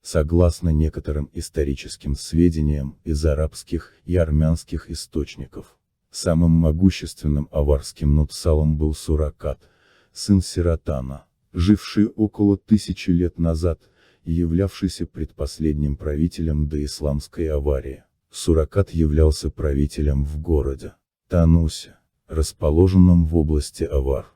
Согласно некоторым историческим сведениям из арабских и армянских источников, самым могущественным аварским нутсалом был Суракат, сын Сиратана, живший около 1000 лет назад, и являвшийся предпоследним правителем до исламской аварии. Суракат являлся правителем в городе Танусе, расположенном в области Авар.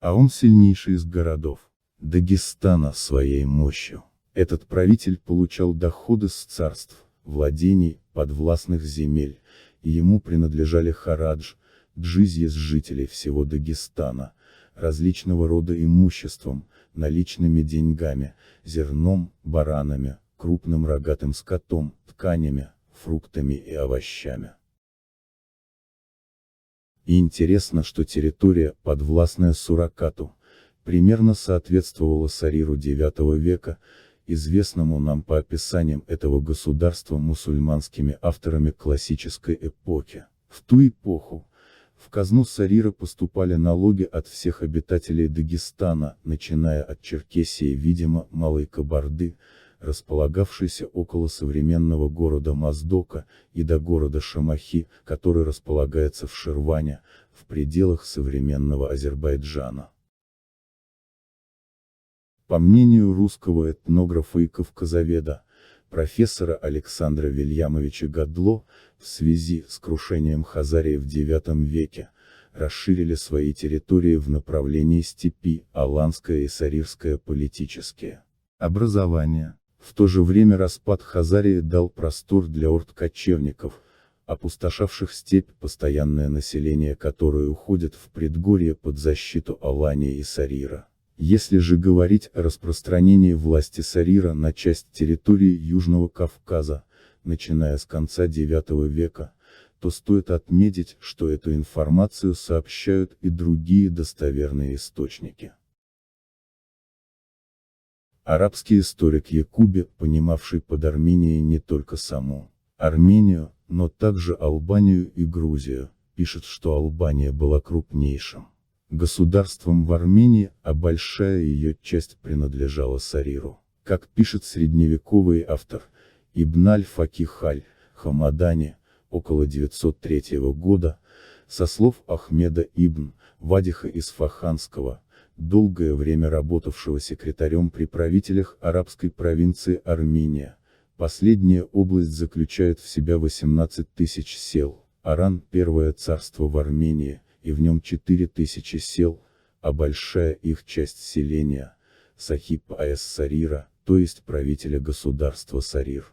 А он сильнейший из городов Дагестана своей мощью. Этот правитель получал доходы с царств, владений, подвластных земель, и ему принадлежали харадж, джизья с жителей всего Дагестана, различного рода имуществом, наличными деньгами, зерном, баранами, крупным рогатым скотом, тканями, фруктами и овощами. И интересно, что территория, подвластная Суракату, примерно соответствовала Сариру IX века, известному нам по описаниям этого государства мусульманскими авторами классической эпохи. В ту эпоху, в казну Сарира поступали налоги от всех обитателей Дагестана, начиная от Черкесии, видимо, Малой Кабарды, располагавшейся около современного города Моздока, и до города Шамахи, который располагается в Ширване, в пределах современного Азербайджана. По мнению русского этнографа и кавказоведа, профессора Александра Вильямовича Гадло, в связи с крушением Хазарии в IX веке, расширили свои территории в направлении степи, аланское и сарирское политические образования. В то же время распад Хазарии дал простор для орд кочевников, опустошавших степь, постоянное население которой уходит в предгорье под защиту Алании и Сарира. Если же говорить о распространении власти Сарира на часть территории Южного Кавказа, начиная с конца IX века, то стоит отметить, что эту информацию сообщают и другие достоверные источники. Арабский историк Якуби, понимавший под Арменией не только саму Армению, но также Албанию и Грузию, пишет, что Албания была крупнейшим государством в Армении, а большая ее часть принадлежала Сариру. Как пишет средневековый автор Ибн аль-Факих аль-Хамадани, около 903 года, со слов Ахмеда ибн Вадиха Исфаханского, долгое время работавшего секретарем при правителях арабской провинции Армения, последняя область заключает в себя 18 тысяч сел. Аран – первое царство в Армении, и в нем 4000 сел, а большая их часть селения – Сахиб Аяс Сарира, то есть правителя государства Сарир.